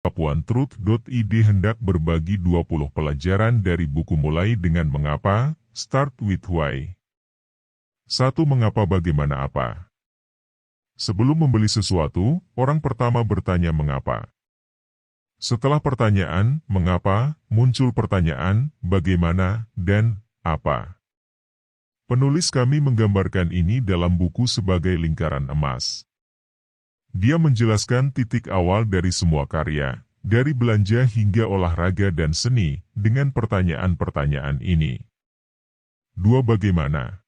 papuantruth.id hendak berbagi 20 pelajaran dari buku Mulai dengan Mengapa, Start with Why. 1. Mengapa bagaimana apa? Sebelum membeli sesuatu, orang pertama bertanya mengapa. Setelah pertanyaan, mengapa, muncul pertanyaan, bagaimana, dan apa. Penulis kami menggambarkan ini dalam buku sebagai lingkaran emas. Dia menjelaskan titik awal dari semua karya, dari belanja hingga olahraga dan seni, dengan pertanyaan-pertanyaan ini. 2. Bagaimana?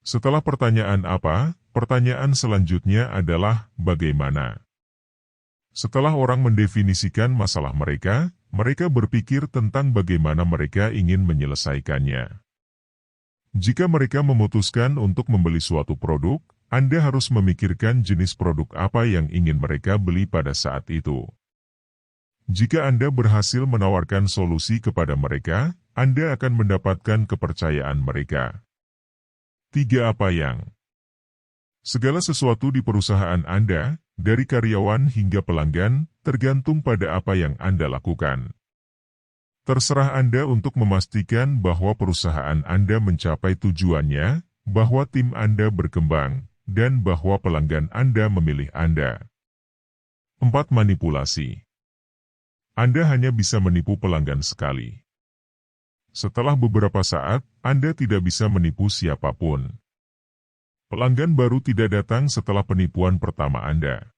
Setelah pertanyaan apa, pertanyaan selanjutnya adalah bagaimana. Setelah orang mendefinisikan masalah mereka, mereka berpikir tentang bagaimana mereka ingin menyelesaikannya. Jika mereka memutuskan untuk membeli suatu produk, Anda harus memikirkan jenis produk apa yang ingin mereka beli pada saat itu. Jika Anda berhasil menawarkan solusi kepada mereka, Anda akan mendapatkan kepercayaan mereka. 3. Apa yang? Segala sesuatu di perusahaan Anda, dari karyawan hingga pelanggan, tergantung pada apa yang Anda lakukan. Terserah Anda untuk memastikan bahwa perusahaan Anda mencapai tujuannya, bahwa tim Anda berkembang, dan bahwa pelanggan Anda memilih Anda. 4. Manipulasi. Anda hanya bisa menipu pelanggan sekali. Setelah beberapa saat, Anda tidak bisa menipu siapapun. Pelanggan baru tidak datang setelah penipuan pertama Anda.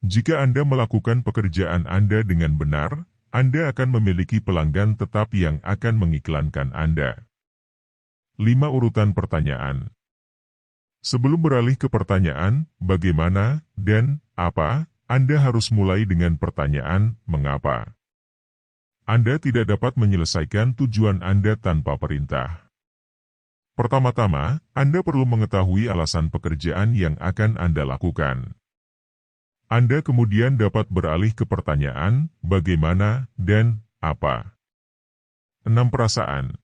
Jika Anda melakukan pekerjaan Anda dengan benar, Anda akan memiliki pelanggan tetap yang akan mengiklankan Anda. 5. Urutan pertanyaan. Sebelum beralih ke pertanyaan, bagaimana, dan apa, Anda harus mulai dengan pertanyaan, mengapa. Anda tidak dapat menyelesaikan tujuan Anda tanpa perintah. Pertama-tama, Anda perlu mengetahui alasan pekerjaan yang akan Anda lakukan. Anda kemudian dapat beralih ke pertanyaan, bagaimana, dan apa. 6. Perasaan.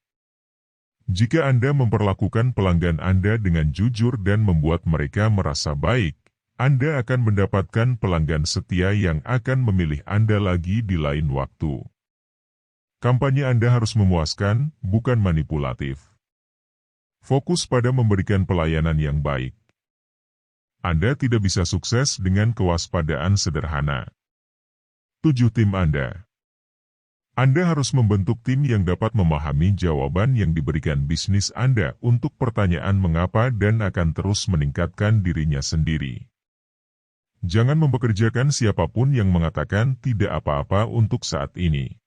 Jika Anda memperlakukan pelanggan Anda dengan jujur dan membuat mereka merasa baik, Anda akan mendapatkan pelanggan setia yang akan memilih Anda lagi di lain waktu. Kampanye Anda harus memuaskan, bukan manipulatif. Fokus pada memberikan pelayanan yang baik. Anda tidak bisa sukses dengan kewaspadaan sederhana. 7. Tim Anda. Anda harus membentuk tim yang dapat memahami jawaban yang diberikan bisnis Anda untuk pertanyaan mengapa dan akan terus meningkatkan dirinya sendiri. Jangan mempekerjakan siapapun yang mengatakan tidak apa-apa untuk saat ini.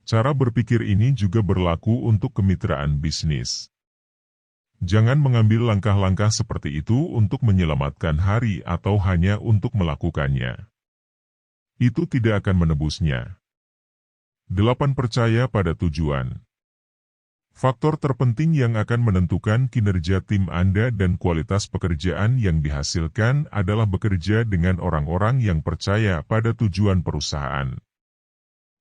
Cara berpikir ini juga berlaku untuk kemitraan bisnis. Jangan mengambil langkah-langkah seperti itu untuk menyelamatkan hari atau hanya untuk melakukannya. Itu tidak akan menebusnya. 8. Percaya pada tujuan. Faktor terpenting yang akan menentukan kinerja tim Anda dan kualitas pekerjaan yang dihasilkan adalah bekerja dengan orang-orang yang percaya pada tujuan perusahaan.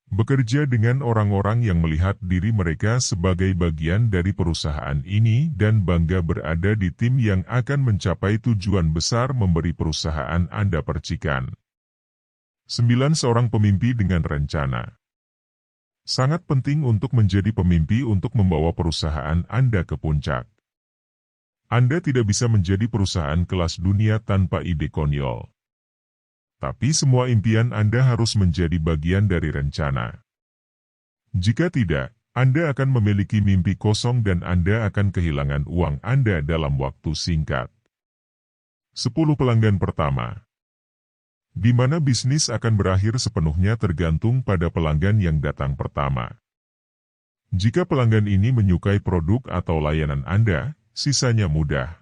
Bekerja dengan orang-orang yang melihat diri mereka sebagai bagian dari perusahaan ini dan bangga berada di tim yang akan mencapai tujuan besar memberi perusahaan Anda percikan. 9. Seorang pemimpi dengan rencana. Sangat penting untuk menjadi pemimpi untuk membawa perusahaan Anda ke puncak. Anda tidak bisa menjadi perusahaan kelas dunia tanpa ide konyol. Tapi semua impian Anda harus menjadi bagian dari rencana. Jika tidak, Anda akan memiliki mimpi kosong dan Anda akan kehilangan uang Anda dalam waktu singkat. 10. Pelanggan pertama. Di mana bisnis akan berakhir sepenuhnya tergantung pada pelanggan yang datang pertama. Jika pelanggan ini menyukai produk atau layanan Anda, sisanya mudah.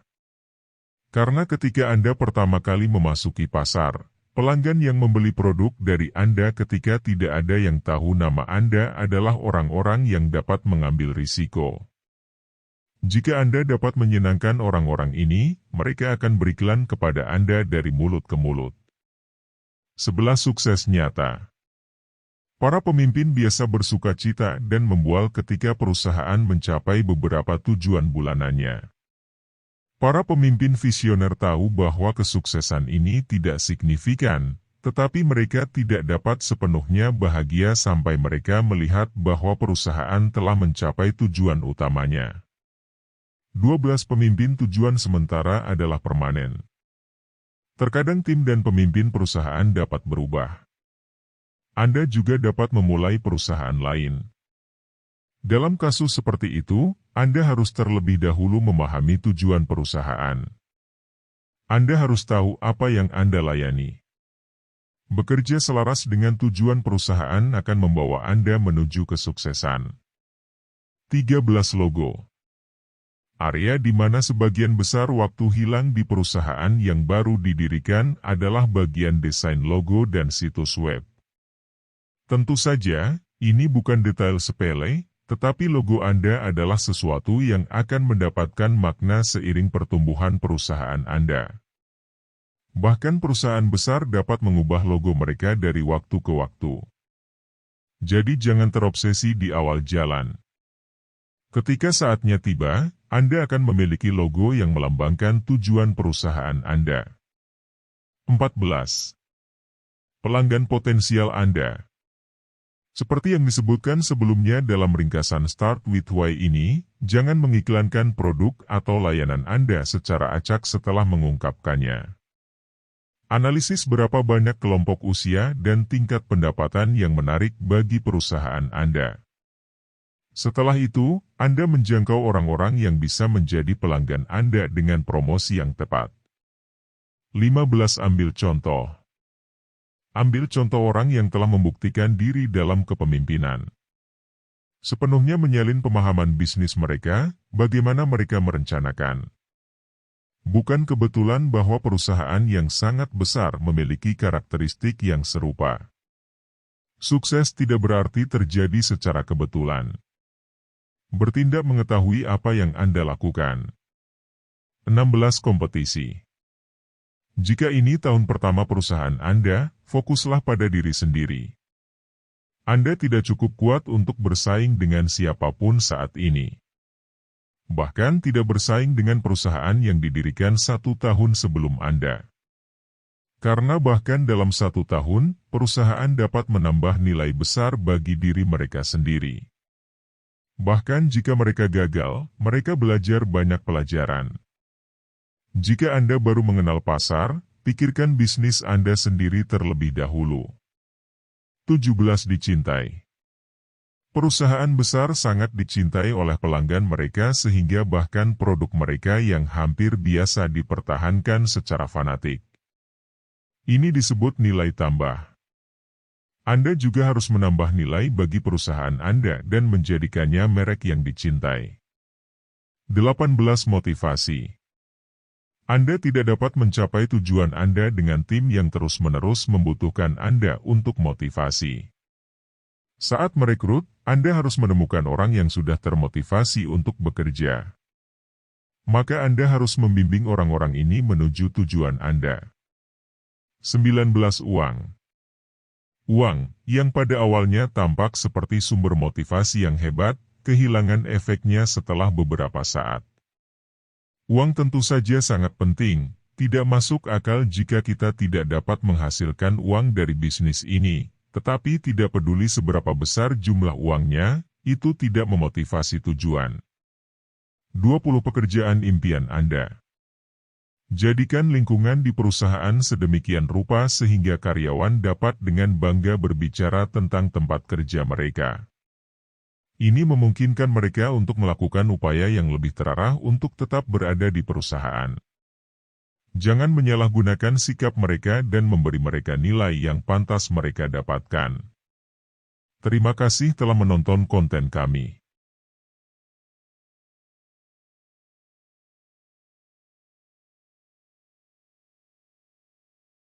Karena ketika Anda pertama kali memasuki pasar, pelanggan yang membeli produk dari Anda ketika tidak ada yang tahu nama Anda adalah orang-orang yang dapat mengambil risiko. Jika Anda dapat menyenangkan orang-orang ini, mereka akan beriklan kepada Anda dari mulut ke mulut. 11. Sukses nyata. Para pemimpin biasa bersuka cita dan membual ketika perusahaan mencapai beberapa tujuan bulanannya. Para pemimpin visioner tahu bahwa kesuksesan ini tidak signifikan, tetapi mereka tidak dapat sepenuhnya bahagia sampai mereka melihat bahwa perusahaan telah mencapai tujuan utamanya. 12 pemimpin tujuan sementara adalah permanen. Terkadang tim dan pemimpin perusahaan dapat berubah. Anda juga dapat memulai perusahaan lain. Dalam kasus seperti itu, Anda harus terlebih dahulu memahami tujuan perusahaan. Anda harus tahu apa yang Anda layani. Bekerja selaras dengan tujuan perusahaan akan membawa Anda menuju kesuksesan. 13 logo. Area di mana sebagian besar waktu hilang di perusahaan yang baru didirikan adalah bagian desain logo dan situs web. Tentu saja, ini bukan detail sepele, tetapi logo Anda adalah sesuatu yang akan mendapatkan makna seiring pertumbuhan perusahaan Anda. Bahkan perusahaan besar dapat mengubah logo mereka dari waktu ke waktu. Jadi jangan terobsesi di awal jalan. Ketika saatnya tiba, Anda akan memiliki logo yang melambangkan tujuan perusahaan Anda. 14. Pelanggan potensial Anda. Seperti yang disebutkan sebelumnya dalam ringkasan Start with Why ini, jangan mengiklankan produk atau layanan Anda secara acak setelah mengungkapkannya. Analisis berapa banyak kelompok usia dan tingkat pendapatan yang menarik bagi perusahaan Anda. Setelah itu, Anda menjangkau orang-orang yang bisa menjadi pelanggan Anda dengan promosi yang tepat. 15. Ambil contoh. Ambil contoh orang yang telah membuktikan diri dalam kepemimpinan. Sepenuhnya menyalin pemahaman bisnis mereka, bagaimana mereka merencanakan. Bukan kebetulan bahwa perusahaan yang sangat besar memiliki karakteristik yang serupa. Sukses tidak berarti terjadi secara kebetulan. Bertindak mengetahui apa yang Anda lakukan. 16. Kompetisi. Jika ini tahun pertama perusahaan Anda, fokuslah pada diri sendiri. Anda tidak cukup kuat untuk bersaing dengan siapapun saat ini. Bahkan tidak bersaing dengan perusahaan yang didirikan 1 tahun sebelum Anda. Karena bahkan dalam 1 tahun, perusahaan dapat menambah nilai besar bagi diri mereka sendiri. Bahkan jika mereka gagal, mereka belajar banyak pelajaran. Jika Anda baru mengenal pasar, pikirkan bisnis Anda sendiri terlebih dahulu. 17. Dicintai. Perusahaan besar sangat dicintai oleh pelanggan mereka sehingga bahkan produk mereka yang hampir biasa dipertahankan secara fanatik. Ini disebut nilai tambah. Anda juga harus menambah nilai bagi perusahaan Anda dan menjadikannya merek yang dicintai. 18. Motivasi. Anda tidak dapat mencapai tujuan Anda dengan tim yang terus-menerus membutuhkan Anda untuk motivasi. Saat merekrut, Anda harus menemukan orang yang sudah termotivasi untuk bekerja. Maka Anda harus membimbing orang-orang ini menuju tujuan Anda. 19. Uang. Uang, yang pada awalnya tampak seperti sumber motivasi yang hebat, kehilangan efeknya setelah beberapa saat. Uang tentu saja sangat penting, tidak masuk akal jika kita tidak dapat menghasilkan uang dari bisnis ini, tetapi tidak peduli seberapa besar jumlah uangnya, itu tidak memotivasi tujuan. 20 pekerjaan impian Anda. Jadikan lingkungan di perusahaan sedemikian rupa sehingga karyawan dapat dengan bangga berbicara tentang tempat kerja mereka. Ini memungkinkan mereka untuk melakukan upaya yang lebih terarah untuk tetap berada di perusahaan. Jangan menyalahgunakan sikap mereka dan memberi mereka nilai yang pantas mereka dapatkan. Terima kasih telah menonton konten kami.